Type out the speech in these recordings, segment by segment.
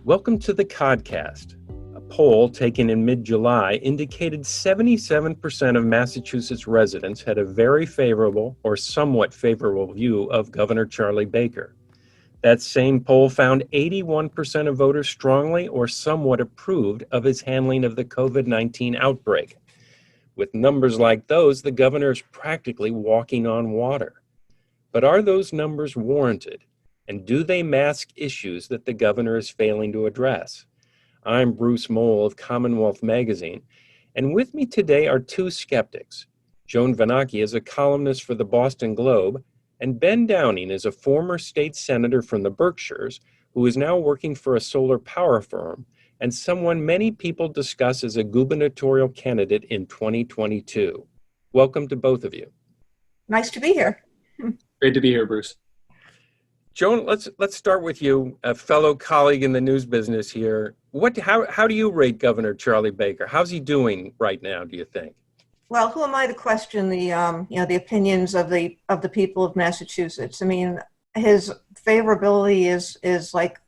Welcome to the Codcast. A poll taken in mid-July indicated 77% of Massachusetts residents had a very favorable or somewhat favorable view of Governor Charlie Baker. That same poll found 81% of voters strongly or somewhat approved of his handling of the COVID-19 outbreak. With numbers like those, the governor is practically walking on water. But are those numbers warranted? And do they mask issues that the governor is failing to address? I'm Bruce Moll of CommonWealth Magazine, and with me today are two skeptics. Joan Vennochi is a columnist for the Boston Globe, and Ben Downing is a former state senator from the Berkshires who is now working for a solar power firm and someone many people discuss as a gubernatorial candidate in 2022. Welcome to both of you. Nice to be here. Great to be here, Bruce. Joan, let's start with you, a fellow colleague in the news business here. How do you rate Governor Charlie Baker? How's he doing right now, do you think? Well, who am I to question the opinions of the people of Massachusetts? I mean, his favorability is like,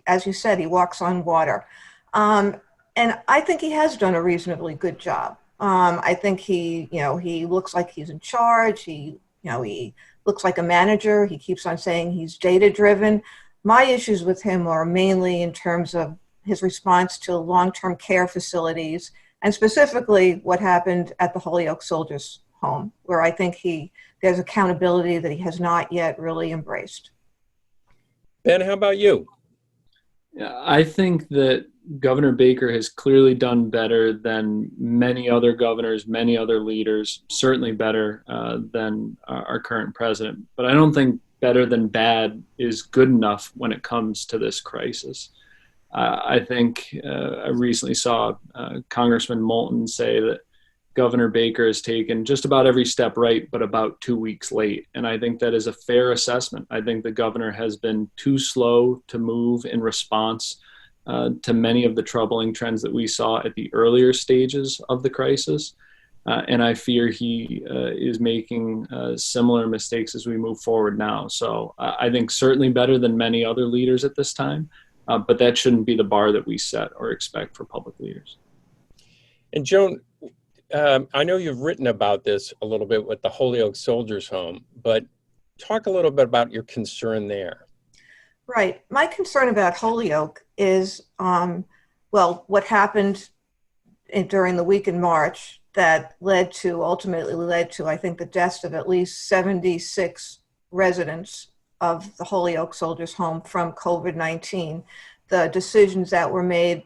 as you said, he walks on water, and I think he has done a reasonably good job. I think he looks like he's in charge. He looks like a manager. He keeps on saying he's data-driven. My issues with him are mainly in terms of his response to long-term care facilities, and specifically what happened at the Holyoke Soldiers Home, where I think there's accountability that he has not yet really embraced. Ben, how about you? Yeah, I think that Governor Baker has clearly done better than many other governors, many other leaders, certainly better than our current president. But I don't think better than bad is good enough when it comes to this crisis. I think I recently saw Congressman Moulton say that Governor Baker has taken just about every step right, but about 2 weeks late. And I think that is a fair assessment. I think the governor has been too slow to move in response to many of the troubling trends that we saw at the earlier stages of the crisis. And I fear he is making similar mistakes as we move forward now. So I think certainly better than many other leaders at this time, but that shouldn't be the bar that we set or expect for public leaders. And Joan, I know you've written about this a little bit with the Holyoke Soldiers Home, but talk a little bit about your concern there. Right. My concern about Holyoke is, what happened during the week in March that ultimately led to, I think, the deaths of at least 76 residents of the Holyoke Soldiers Home from COVID-19. The decisions that were made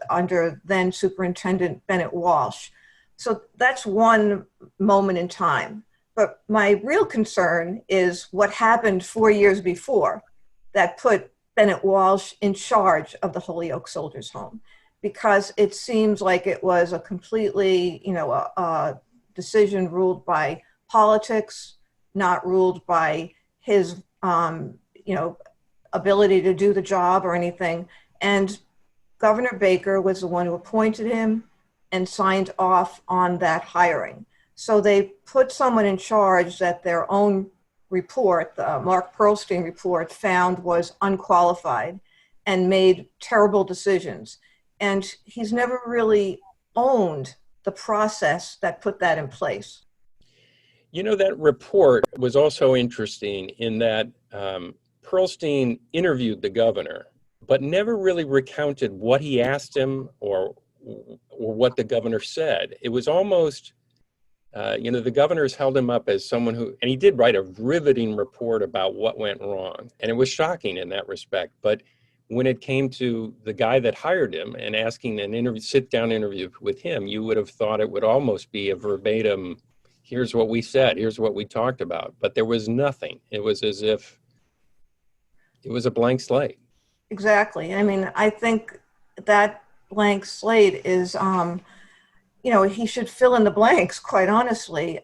under then Superintendent Bennett Walsh. So that's one moment in time. But my real concern is what happened 4 years before that put Bennett Walsh in charge of the Holyoke Soldiers Home, because it seems like it was a completely, a decision ruled by politics, not ruled by his, ability to do the job or anything. And Governor Baker was the one who appointed him and signed off on that hiring. So they put someone in charge that their own report, the Mark Pearlstein report, found was unqualified and made terrible decisions. And he's never really owned the process that put that in place. You know, that report was also interesting in that Pearlstein interviewed the governor, but never really recounted what he asked him or what the governor said. It was almost, the governors held him up as someone and he did write a riveting report about what went wrong. And it was shocking in that respect. But when it came to the guy that hired him and asking an sit-down interview with him, you would have thought it would almost be a verbatim, here's what we said, here's what we talked about. But there was nothing. It was as if it was a blank slate. Exactly. I mean, I think that blank slate is, he should fill in the blanks, quite honestly.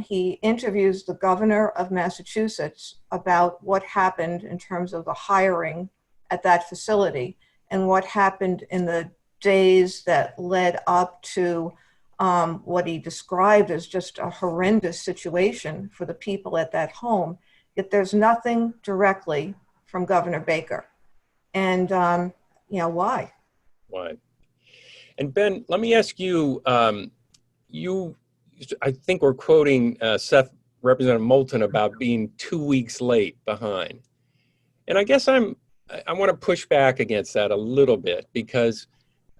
He interviews the governor of Massachusetts about what happened in terms of the hiring at that facility and what happened in the days that led up to what he described as just a horrendous situation for the people at that home. Yet there's nothing directly from Governor Baker. and why? Why? And Ben, let me ask you, you, I think we're quoting Representative Moulton about being 2 weeks late behind. And I guess I want to push back against that a little bit because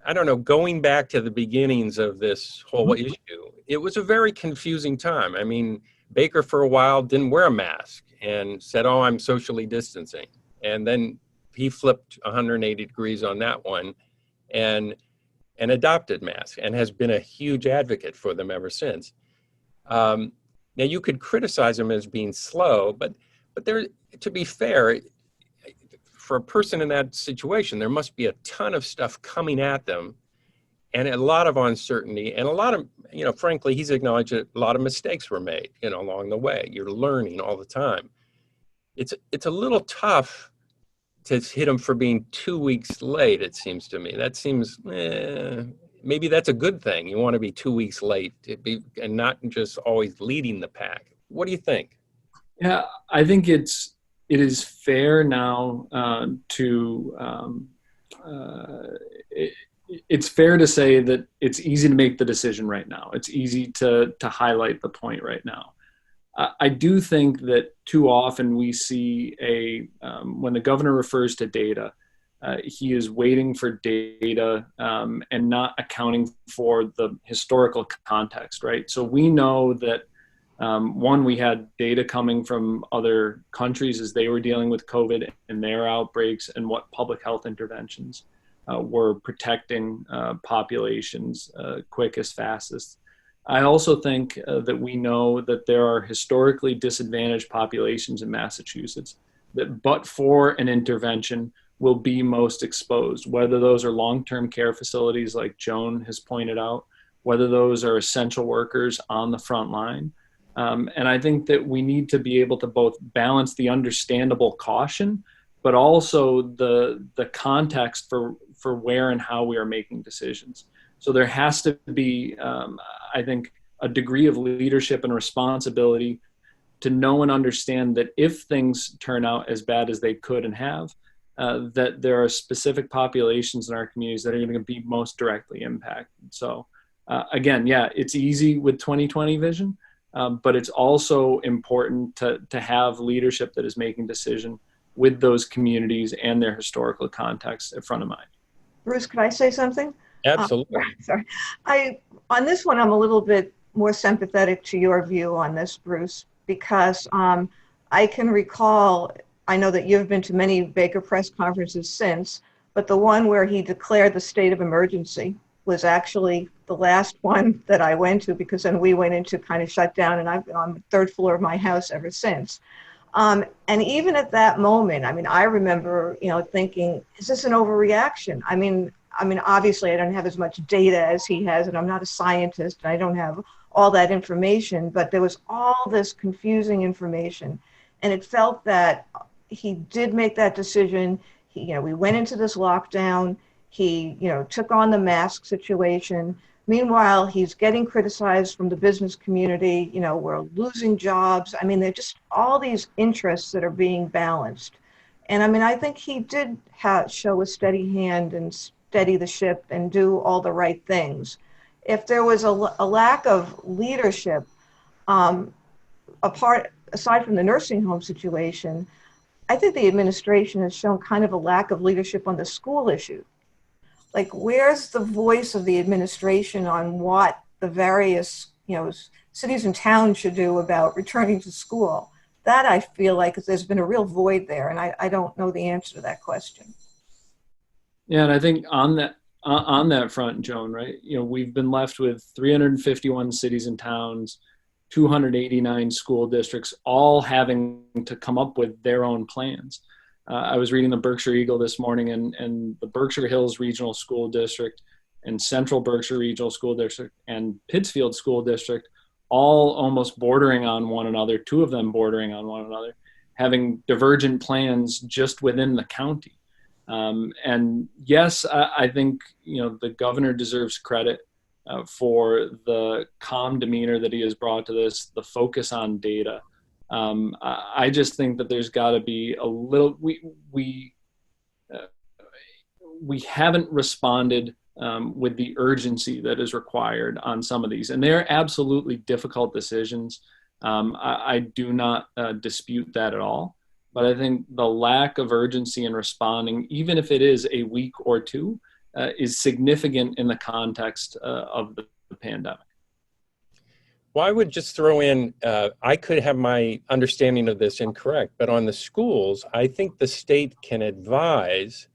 I don't know, going back to the beginnings of this whole issue, it was a very confusing time. I mean, Baker for a while didn't wear a mask and said, "Oh, I'm socially distancing." And then he flipped 180 degrees on that one and adopted masks and has been a huge advocate for them ever since. Now you could criticize him as being slow, but there, to be fair, for a person in that situation, there must be a ton of stuff coming at them and a lot of uncertainty and a lot of, frankly, he's acknowledged that a lot of mistakes were made, along the way. You're learning all the time. It's a little tough to hit him for being 2 weeks late, it seems to me. That seems, maybe that's a good thing. You want to be 2 weeks late and not just always leading the pack. What do you think? Yeah, I think it is fair now it's fair to say that it's easy to make the decision right now. It's easy to highlight the point right now. I do think that too often we see when the governor refers to data, he is waiting for data and not accounting for the historical context, right? So we know that we had data coming from other countries as they were dealing with COVID and their outbreaks and what public health interventions were protecting populations quickest, fastest. I also think that we know that there are historically disadvantaged populations in Massachusetts that, but for an intervention, will be most exposed, whether those are long-term care facilities like Joan has pointed out, whether those are essential workers on the front line. And I think that we need to be able to both balance the understandable caution, but also the context for where and how we are making decisions. So there has to be, I think, a degree of leadership and responsibility to know and understand that if things turn out as bad as they could and have, that there are specific populations in our communities that are going to be most directly impacted. So again, yeah, it's easy with 2020 vision, but it's also important to have leadership that is making decision with those communities and their historical context in front of mind. Bruce, could I say something? Absolutely. Sorry. On this one, I'm a little bit more sympathetic to your view on this, Bruce, because I can recall, I know that you've been to many Baker press conferences since, but the one where he declared the state of emergency was actually the last one that I went to, because then we went into kind of shutdown, and I've been on the third floor of my house ever since. And even at that moment, I mean, I remember, thinking, is this an overreaction? I mean, obviously I don't have as much data as he has, and I'm not a scientist, and I don't have all that information, but there was all this confusing information. And it felt that he did make that decision. We went into this lockdown. He, took on the mask situation. Meanwhile, he's getting criticized from the business community. We're losing jobs. I mean, they're just all these interests that are being balanced. And I mean, I think he did show a steady hand and steady the ship and do all the right things. If there was a lack of leadership, aside from the nursing home situation, I think the administration has shown kind of a lack of leadership on the school issue. Like, where's the voice of the administration on what the various, cities and towns should do about returning to school? That, I feel like there's been a real void there, and I don't know the answer to that question. Yeah, and I think on that front, Joan, right? We've been left with 351 cities and towns, 289 school districts, all having to come up with their own plans. I was reading the Berkshire Eagle this morning, and the Berkshire Hills Regional School District and Central Berkshire Regional School District and Pittsfield School District, all almost bordering on one another, two of them bordering on one another, having divergent plans just within the county. And yes, I think, the governor deserves credit for the calm demeanor that he has brought to this, the focus on data. I just think that there's got to be a little, we haven't responded with the urgency that is required on some of these. And they're absolutely difficult decisions. I do not dispute that at all. But I think the lack of urgency in responding, even if it is a week or two, is significant in the context of the pandemic. Well, I would just throw in, I could have my understanding of this incorrect, but on the schools, I think the state can advise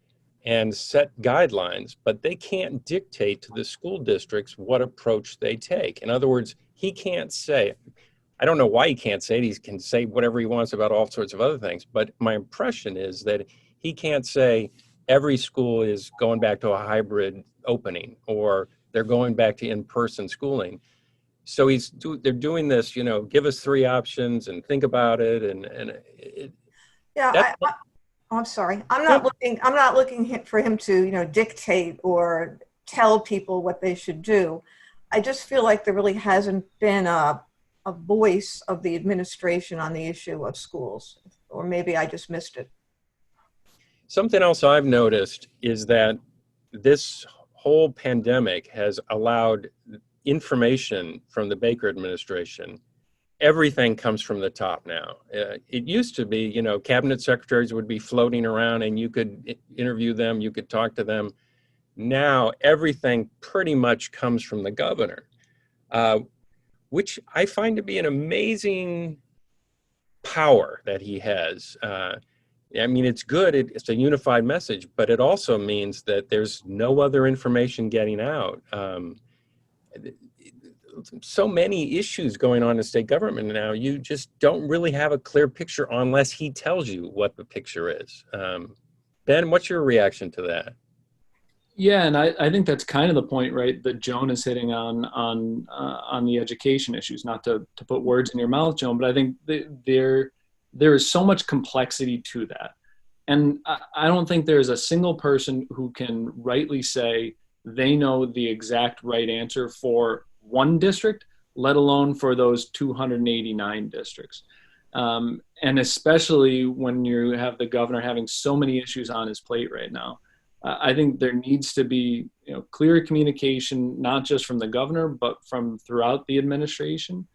and set guidelines, but they can't dictate to the school districts what approach they take. In other words, he can't say, I don't know why he can't say it, he can say whatever he wants about all sorts of other things, but my impression is that he can't say every school is going back to a hybrid opening or they're going back to in-person schooling. So they're doing this, give us three options and think about it. I'm sorry. I'm not looking for him to, dictate or tell people what they should do. I just feel like there really hasn't been a voice of the administration on the issue of schools, or maybe I just missed it. Something else I've noticed is that this whole pandemic has allowed information from the Baker administration. Everything comes from the top now. It used to be, cabinet secretaries would be floating around and you could interview them, you could talk to them. Now, everything pretty much comes from the governor, which I find to be an amazing power that he has. It's good, it's a unified message, but it also means that there's no other information getting out. So many issues going on in state government now, you just don't really have a clear picture unless he tells you what the picture is. Ben, what's your reaction to that? Yeah, and I think that's kind of the point, right, that Joan is hitting on the education issues. Not to put words in your mouth, Joan, but I think there is so much complexity to that. And I don't think there's a single person who can rightly say they know the exact right answer for one district, let alone for those 289 districts. And especially when you have the governor having so many issues on his plate right now. I think there needs to be clear communication, not just from the governor, but from throughout the administration,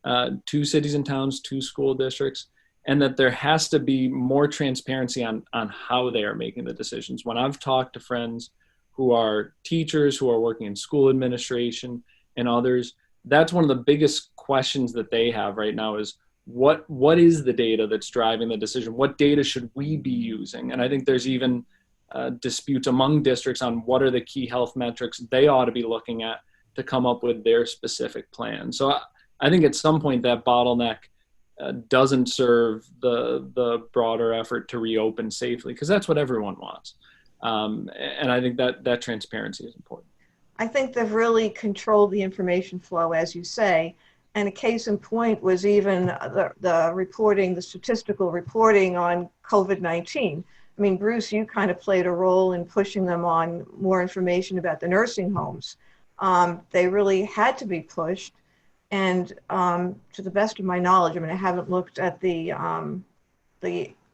to cities and towns, to school districts, and that there has to be more transparency on how they are making the decisions. When I've talked to friends who are teachers, who are working in school administration and others, that's one of the biggest questions that they have right now is what is the data that's driving the decision? What data should we be using? And I think there's even disputes among districts on what are the key health metrics they ought to be looking at to come up with their specific plan. So I think at some point that bottleneck doesn't serve the broader effort to reopen safely, because that's what everyone wants. And I think that transparency is important. I think they've really controlled the information flow, as you say. And a case in point was even the statistical reporting on COVID-19. I mean, Bruce, you kind of played a role in pushing them on more information about the nursing homes. They really had to be pushed. And to the best of my knowledge, I haven't looked at the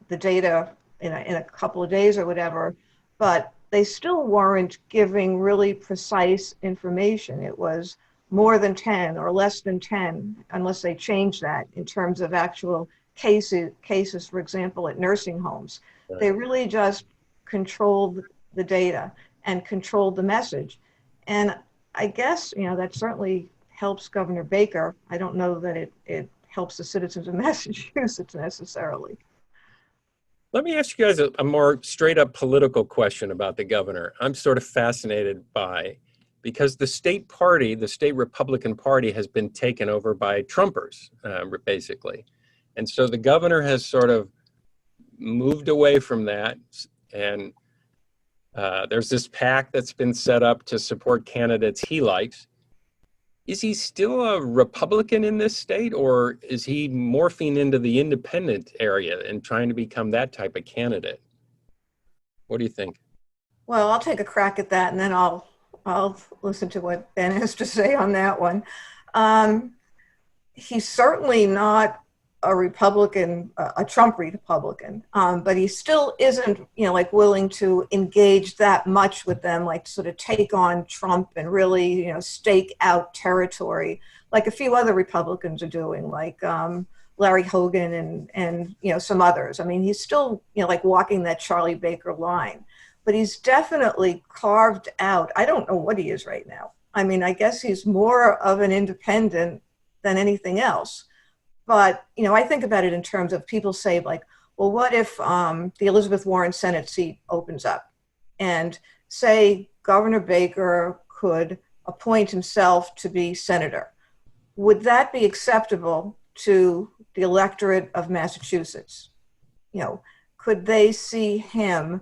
data in a couple of days or whatever, but they still weren't giving really precise information. It was more than 10 or less than 10, unless they changed that in terms of actual cases, for example, at nursing homes. Right. They really just controlled the data and controlled the message. And I guess, that certainly helps Governor Baker. I don't know that it helps the citizens of Massachusetts necessarily. Let me ask you guys a more straight up political question about the governor. I'm sort of fascinated because the state party, the state Republican Party, has been taken over by Trumpers, basically. And so the governor has sort of moved away from that. And there's this PAC that's been set up to support candidates he likes. Is he still a Republican in this state, or is he morphing into the independent area and trying to become that type of candidate? What do you think? Well, I'll take a crack at that, and then I'll listen to what Ben has to say on that one. He's certainly not a Republican, a Trump Republican, but he still isn't, like willing to engage that much with them, like sort of take on Trump and really, stake out territory, like a few other Republicans are doing, like Larry Hogan and some others. I mean, he's still, like walking that Charlie Baker line, but he's definitely carved out. I don't know what he is right now. I mean, I guess he's more of an independent than anything else. But, I think about it in terms of people say, like, well, what if the Elizabeth Warren Senate seat opens up and say Governor Baker could appoint himself to be senator? Would that be acceptable to the electorate of Massachusetts? Could they see him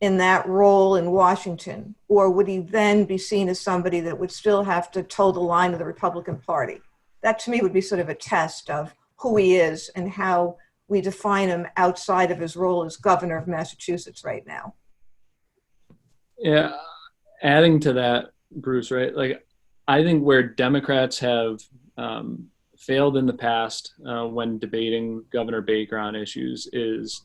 in that role in Washington? Or would he then be seen as somebody that would still have to toe the line of the Republican Party? That to me would be sort of a test of who he is and how we define him outside of his role as governor of Massachusetts right now. Yeah, adding to that, Bruce, right? Like, I think where Democrats have failed in the past when debating Governor Baker on issues is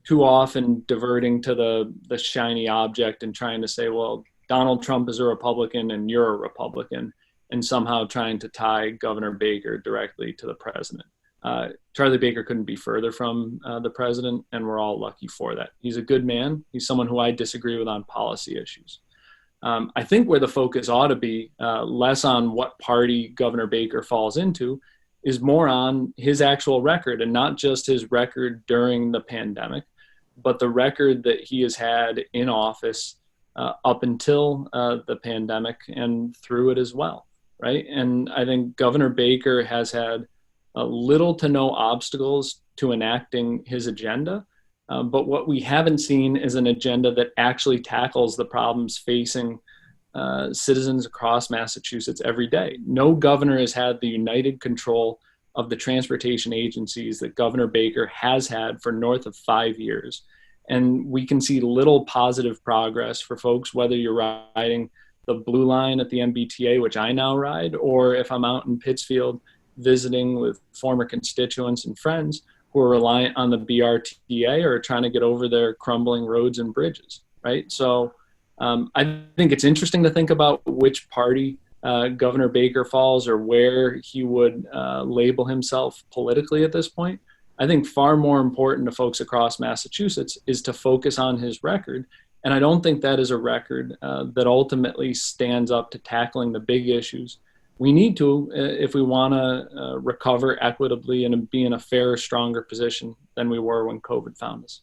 too often diverting to the shiny object and trying to say, well, Donald Trump is a Republican and you're a Republican, and somehow trying to tie Governor Baker directly to the president. Charlie Baker couldn't be further from the president, and we're all lucky for that. He's a good man. He's someone who I disagree with on policy issues. I think where the focus ought to be less on what party Governor Baker falls into is more on his actual record, and not just his record during the pandemic, but the record that he has had in office up until the pandemic and through it as well, right? And I think Governor Baker has had little to no obstacles to enacting his agenda. But what we haven't seen is an agenda that actually tackles the problems facing citizens across Massachusetts every day. No governor has had the united control of the transportation agencies that Governor Baker has had for north of 5 years. And we can see little positive progress for folks, whether you're riding the Blue Line at the MBTA, which I now ride, or if I'm out in Pittsfield visiting with former constituents and friends who are reliant on the BRTA or trying to get over their crumbling roads and bridges, right? So I think it's interesting to think about which party Governor Baker falls or where he would label himself politically at this point. I think far more important to folks across Massachusetts is to focus on his record. And I don't think that is a record that ultimately stands up to tackling the big issues we need to if we want to recover equitably and be in a fairer, stronger position than we were when COVID found us.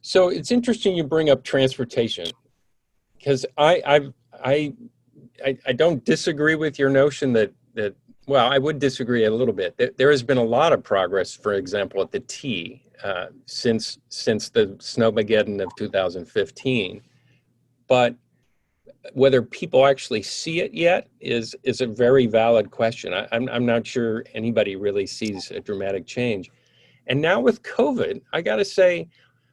So it's interesting you bring up transportation, because I don't disagree with your notion that well, I would disagree a little bit. There has been a lot of progress, for example, at the T since the Snowmageddon of 2015, but whether people actually see it yet is a very valid question. I'm not sure anybody really sees a dramatic change. And now with COVID, I got to say,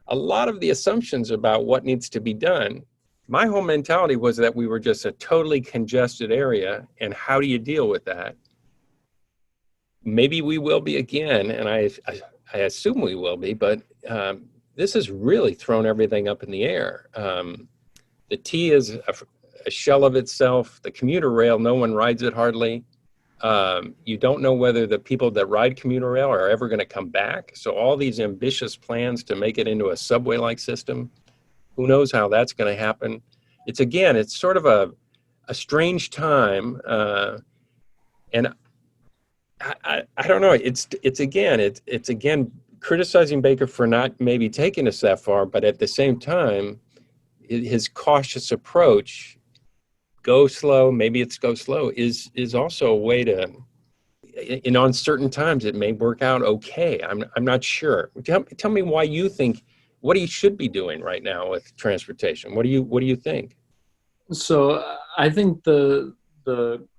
a lot of the assumptions about what needs to be done, my whole mentality was that we were just a totally congested area, and how do you deal with that? Maybe we will be again, and I assume we will be, but this has really thrown everything up in the air. The T is a shell of itself. The commuter rail, no one rides it hardly. You don't know whether the people that ride commuter rail are ever going to come back. So all these ambitious plans to make it into a subway-like system, who knows how that's going to happen. It's sort of a strange time. And I don't know. It's again criticizing Baker for not maybe taking us that far, but at the same time, his cautious approach, go slow, maybe it's go slow, is also a way to, in uncertain times, it may work out okay. I'm not sure. Tell me why you think what he should be doing right now with transportation. What do you think? So I think the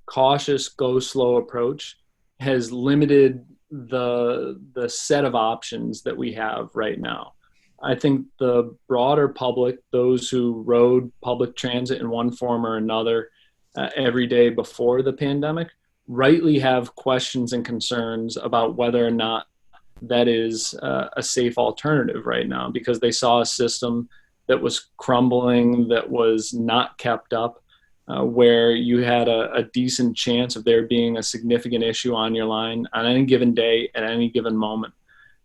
cautious go slow approach has limited the set of options that we have right now. I think the broader public, those who rode public transit in one form or another every day before the pandemic, rightly have questions and concerns about whether or not that is a safe alternative right now, because they saw a system that was crumbling, that was not kept up, where you had a decent chance of there being a significant issue on your line on any given day at any given moment.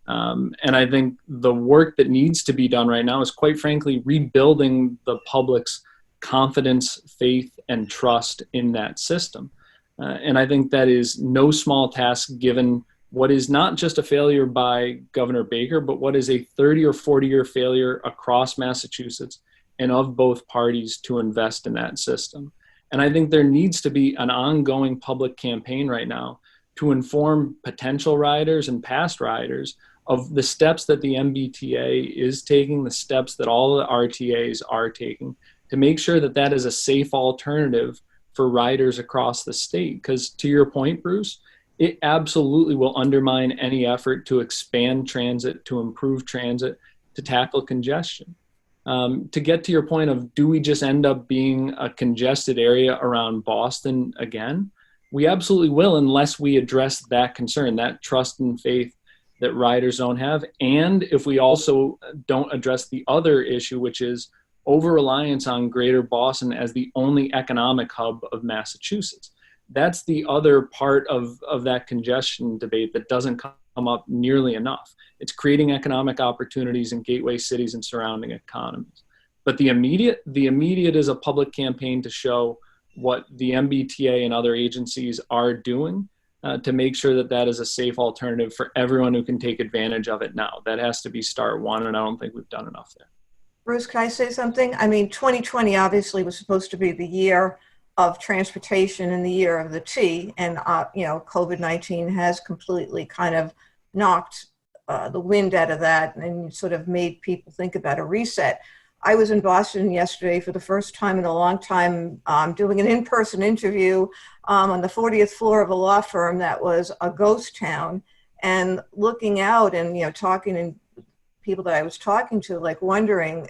And I think the work that needs to be done right now is, quite frankly, rebuilding the public's confidence, faith, and trust in that system. And I think that is no small task, given what is not just a failure by Governor Baker, but what is a 30 or 40-year failure across Massachusetts and of both parties to invest in that system. And I think there needs to be an ongoing public campaign right now to inform potential riders and past riders of the steps that the MBTA is taking, the steps that all the RTAs are taking, to make sure that that is a safe alternative for riders across the state. Because to your point, Bruce, it absolutely will undermine any effort to expand transit, to improve transit, to tackle congestion. To get to your point of, do we just end up being a congested area around Boston again? We absolutely will, unless we address that concern, that trust and faith that riders don't have. And if we also don't address the other issue, which is over-reliance on Greater Boston as the only economic hub of Massachusetts. That's the other part of that congestion debate that doesn't come up nearly enough. It's creating economic opportunities in gateway cities and surrounding economies. But the immediate is a public campaign to show what the MBTA and other agencies are doing to make sure that that is a safe alternative for everyone who can take advantage of it now. That has to be start one, and I don't think we've done enough there. Bruce, can I say something? I mean, 2020 obviously was supposed to be the year of transportation and the year of the T, and COVID-19 has completely kind of knocked the wind out of that and sort of made people think about a reset. I was in Boston yesterday for the first time in a long time, doing an in-person interview on the 40th floor of a law firm that was a ghost town, and looking out and talking to people that I was talking to, like wondering,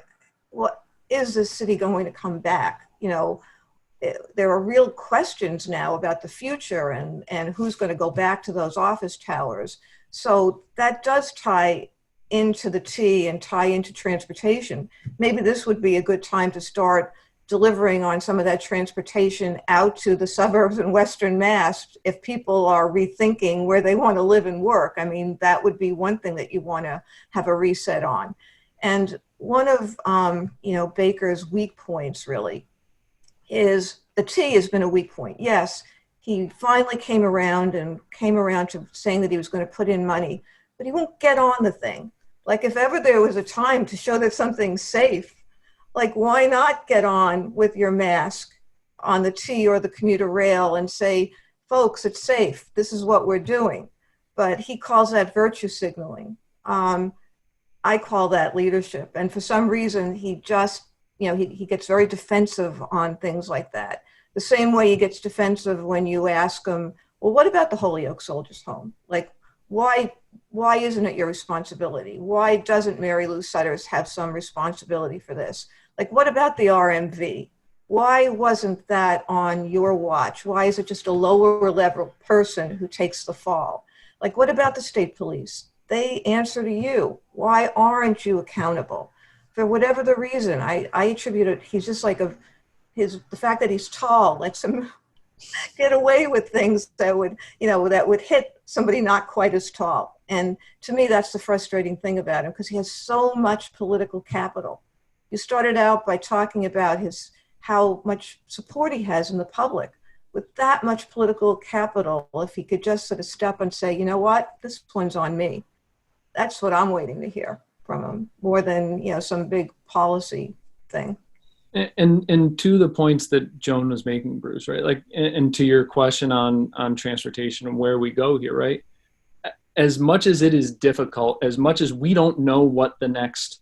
what is this city going to come back? There are real questions now about the future and who's going to go back to those office towers. So that does tie into the T and tie into transportation. Maybe this would be a good time to start delivering on some of that transportation out to the suburbs in Western Mass if people are rethinking where they want to live and work. I mean, that would be one thing that you want to have a reset on. And one of Baker's weak points really is the T has been a weak point. Yes, he finally came around to saying that he was going to put in money, but he won't get on the thing. Like, if ever there was a time to show that something's safe, like, why not get on with your mask on the T or the commuter rail and say, folks, it's safe. This is what we're doing. But he calls that virtue signaling. I call that leadership. And for some reason, he just, he gets very defensive on things like that. The same way he gets defensive when you ask him, well, what about the Holyoke Soldiers' Home? Like, why isn't it your responsibility? Why doesn't Mary Lou Sutters have some responsibility for this? Like, what about the RMV? Why wasn't that on your watch? Why is it just a lower level person who takes the fall? Like, what about the state police? They answer to you. Why aren't you accountable? For whatever the reason, I attribute it, he's just like the fact that he's tall lets him get away with things that would hit somebody not quite as tall. And to me, that's the frustrating thing about him, because he has so much political capital. You started out by talking about how much support he has in the public. With that much political capital, if he could just sort of step and say, you know what, this one's on me. That's what I'm waiting to hear from him, more than some big policy thing. And to the points that Joan was making, Bruce, right? Like, and to your question on transportation and where we go here, right? As much as it is difficult, as much as we don't know what the next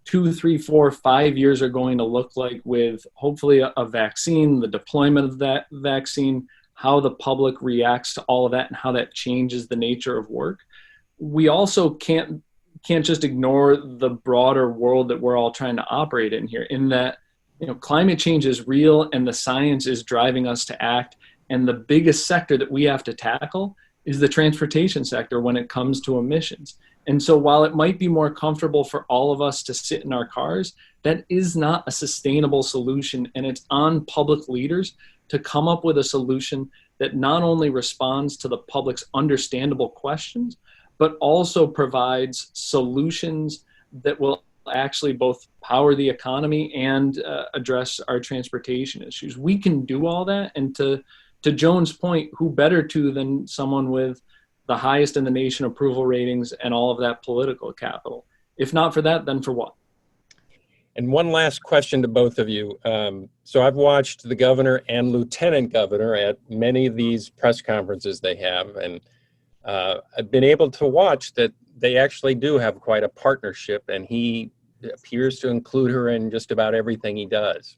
2, 3, 4, 5 years are going to look like with hopefully a vaccine, the deployment of that vaccine, how the public reacts to all of that and how that changes the nature of work. We also can't just ignore the broader world that we're all trying to operate in here, in that climate change is real and the science is driving us to act, And the biggest sector that we have to tackle is the transportation sector when it comes to emissions. And so while it might be more comfortable for all of us to sit in our cars, that is not a sustainable solution. And it's on public leaders to come up with a solution that not only responds to the public's understandable questions, but also provides solutions that will actually both power the economy and address our transportation issues. We can do all that. And to Joan's point, who better to than someone with the highest in the nation approval ratings and all of that political capital? If not for that, then for what? And one last question to both of you. So I've watched the governor and lieutenant governor at many of these press conferences they have, and I've been able to watch that they actually do have quite a partnership, and he appears to include her in just about everything he does.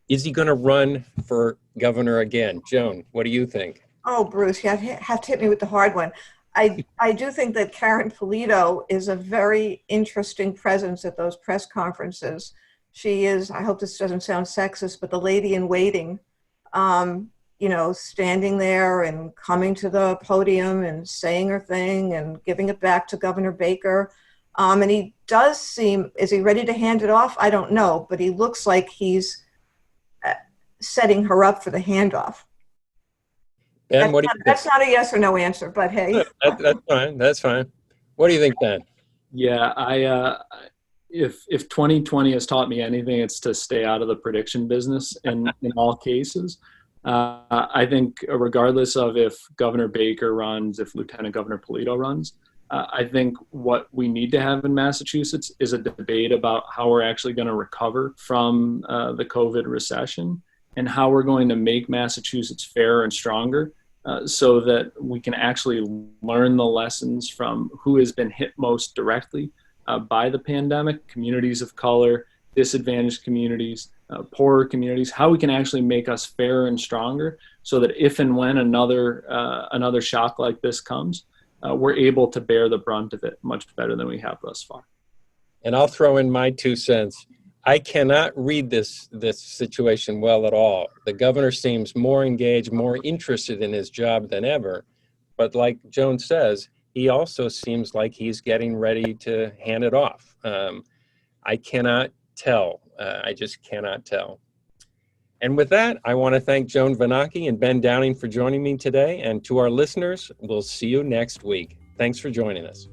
Is he going to run for governor again? Joan, what do you think? Oh, Bruce, you have to hit me with the hard one. I do think that Karen Polito is a very interesting presence at those press conferences. She is, I hope this doesn't sound sexist, but the lady in waiting, standing there and coming to the podium and saying her thing and giving it back to Governor Baker. And he does seem, is he ready to hand it off? I don't know, but he looks like he's setting her up for the handoff. Ben, that's not a yes or no answer, but hey. That's fine. That's fine. What do you think, Ben? Yeah, if 2020 has taught me anything, it's to stay out of the prediction business in all cases. I think regardless of if Governor Baker runs, if Lieutenant Governor Polito runs, I think what we need to have in Massachusetts is a debate about how we're actually going to recover from the COVID recession and how we're going to make Massachusetts fairer and stronger so that we can actually learn the lessons from who has been hit most directly by the pandemic, communities of color, disadvantaged communities, poorer communities, how we can actually make us fairer and stronger so that if and when another shock like this comes, we're able to bear the brunt of it much better than we have thus far. And I'll throw in my 2 cents. I cannot read this situation well at all. The governor seems more engaged, more interested in his job than ever. But like Joan says, he also seems like he's getting ready to hand it off. I cannot tell. I just cannot tell. And with that, I want to thank Joan Vennochi and Ben Downing for joining me today. And to our listeners, we'll see you next week. Thanks for joining us.